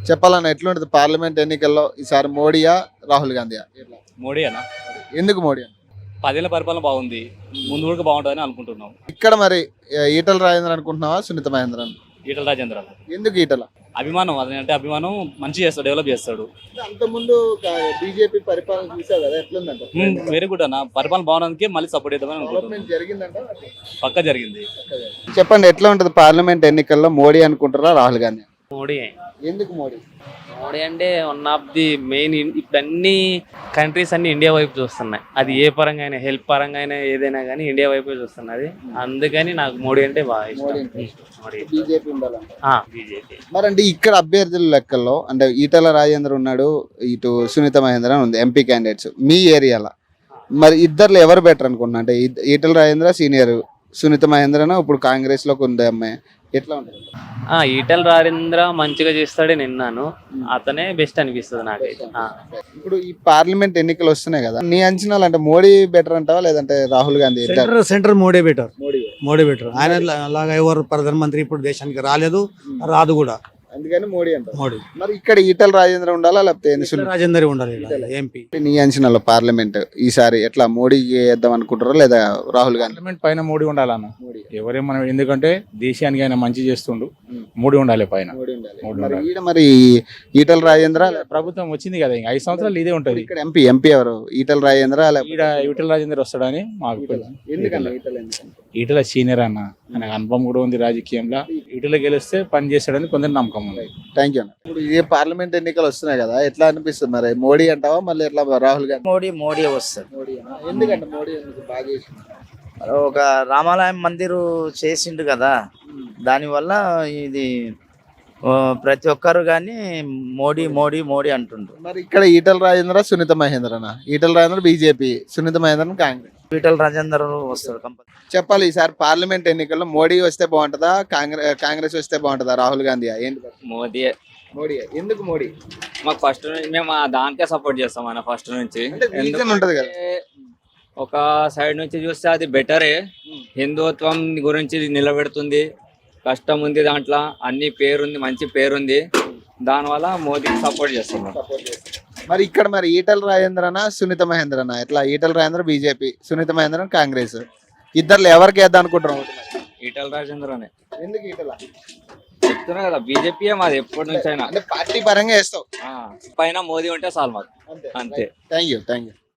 చెప్పాలన్న ఎట్లుంటది పార్లమెంట్ ఎన్నికల్లో ఈసారి మోడీయా రాహుల్ గాంధీయా? మోడీ అన్న ఎందుకు మోడీ అని? 10 ఏళ్ల పరిపాలన బాగుంది, ముందు కూడా బాగుంటుందని అనుకుంటున్నాం. ఇక్కడ మరి ఈటల రాజేంద్ర అనుకుంటున్నావా సునీత మహేంద్ర? ఈటల రాజేంద్ర ఎందుకు ఈటల? అభిమానం, అదంటే అభిమానం, మంచి చేస్తాడు, డెవలప్ చేస్తాడు. అంత ముందు బీజేపీ పరిపాలన చూసావు కదా, ఎట్లుందంట? వెరీ గుడ్ అన్న, పరిపాలన బాగున్నందుకే మళ్ళీ సపోర్ట్ చేద్దామని అనుకుంటున్నాం. డెవలప్మెంట్ జరిగిందంట? పక్క జరిగింది. చెప్పండి, ఎట్లా ఉంటది పార్లమెంట్ ఎన్నికల్లో మోడీ అనుకుంటారా రాహుల్ గాంధీ? మోడీ ఎందుకు మోడీ? మోడీ అంటే వన్ ఆఫ్ ది మెయిన్. ఇప్పుడు అన్ని కంట్రీస్ అన్ని ఇండియా వైపు చూస్తున్నాయి. అది ఏ పరంగా అయినా, హెల్ప్ పరంగా అయినా, ఏదైనా కానీ ఇండియా వైపు చూస్తున్నది. అందుకని నాకు మోడీ అంటే బాగా ఇష్టం. మోడీ బీజేపీ ఉండాలంట. బీజేపీ. మరి అంటే ఇక్కడ అభ్యర్థుల లెక్కల్లో అంటే ఈటల రాజేంద్ర ఉన్నాడు, ఇటు సునీత మహేంద్ర ఉంది ఎంపీ క్యాండిడేట్స్ మీ ఏరియాలో. మరి ఇద్దరులో ఎవరు బెటర్ అనుకున్నా? అంటే ఈటల రాజేంద్ర సీనియర్, సునీత మహేంద్రను ఇప్పుడు కాంగ్రెస్ లోకి ఉంది అమ్మాయి, ఎట్లా ఉంటుంది? ఈటల రాజేంద్ర మంచిగా చేస్తాడే నిన్నాను, అతనే బెస్ట్ అనిపిస్తుంది నాకైతే. ఇప్పుడు ఈ పార్లమెంట్ ఎన్నికలు వస్తున్నాయి కదా, నీ అంచనాలు అంటే మోడీ బెటర్ అంటావా లేదంటే Rahul Gandhi? Centre Modi better. Modi better. ఆయన లాగా ఎవరు ప్రధానమంత్రి ఇప్పుడు దేశానికి రాలేదు, రాదు కూడా. అందుకని మోడీ అంట. మోడీ. మరి ఇక్కడ ఈటల రాజేంద్ర ఉండాలా లేకపోతే రాజేందర్ ఉండాలి ఎంపీ? నీ అంచనాలో పార్లమెంట్ ఈసారి ఎట్లా మోడీకి వేద్దాం అనుకుంటారా లేదా రాహుల్ గాంధీ? పార్లమెంట్ పైన మోడీ ఉండాలన్న, ఎవరేమన్నా, ఎందుకంటే దేశానికి ఆయన మంచి చేస్తుండు, మోడీ ఉండాలి పైన. మరి ఈటల రాజేంద్ర ప్రభుత్వం వచ్చింది కదా, ఇంకా 5 సంవత్సరాలు ఇదే ఉంటది. ఇక్కడ ఎంపీ ఎవరు? ఈటల రాజేంద్ర ఈటల రాజేందర్ వస్తాడని మాకు ఎందుకన్నా? ఈటల సీనియర్ అన్న, ఆయనకు అనుభవం కూడా ఉంది రాజకీయంలో. ఈటల గెలిస్తే పని చేస్తాడని కొందరు నమ్మకం ఉంది. Thank you. ఇప్పుడు ఏ పార్లమెంట్ ఎన్నికలు వస్తున్నాయి కదా, ఎట్లా అనిపిస్తుంది మరి? మోడీ అంటావా మళ్ళీ ఎట్లా రాహుల్ గాంధీ? మోడీ వస్తుంది. ఎందుకంటే మోడీ బాగా చేసింది. ఒక రామాలయం మందిరు చేసిండు కదా, దానివల్ల ఇది ప్రతి ఒక్కరు కానీ మోడీ మోడీ మోడీ అంటుండ్రు. మరి ఇక్కడ ఈటల రాజేంద్ర సునీత మహేంద్రనా? ఈటల రాజేంద్ర బీజేపీ, సునీత మహేంద్ర కాంగ్రెస్. ఈటల రాజేందర్ వస్తారు కంపల్సరీ. చెప్పాలి, ఈసారి పార్లమెంట్ ఎన్నికల్లో మోడీ వస్తే బాగుంటుందా కాంగ్రెస్ వస్తే బాగుంటుందా రాహుల్ గాంధీ? ఏంటి? మోదీ. మోడీ. ఎందుకు మోడీ? మాకు ఫస్ట్ నుంచి మేము దానికే సపోర్ట్ చేస్తాం అన్న, ఫస్ట్ నుంచి. ఉంటది కదా, ఒక సైడ్ నుంచి చూస్తే అది బెటరే. హిందుత్వం గురించి నిలబెడుతుంది, కష్టం ఉంది దాంట్లో, అన్ని పేరుంది, మంచి పేరుంది, దానివల్ల మోదీకి సపోర్ట్ చేస్తున్నాం. మరి ఇక్కడ మరి ఈటల రాజేంద్రనా సునీత మహేంద్రనా? ఎట్లా? ఈటల రాజేంద్ర బీజేపీ, సునీత మహేంద్ర కాంగ్రెస్. ఇద్దరు ఎవరికి వేద్దాం అనుకుంటున్నాం? ఈటల రాజేంద్రనే. ఎందుకు ఈటల? చెప్తున్నా కదా, బీజేపీ మాది ఎప్పటి నుంచి అయినా. అంటే పార్టీ పరంగా వేస్తావు? పైన మోదీ ఉంటే చాలు మాకు, అంతే. Thank you.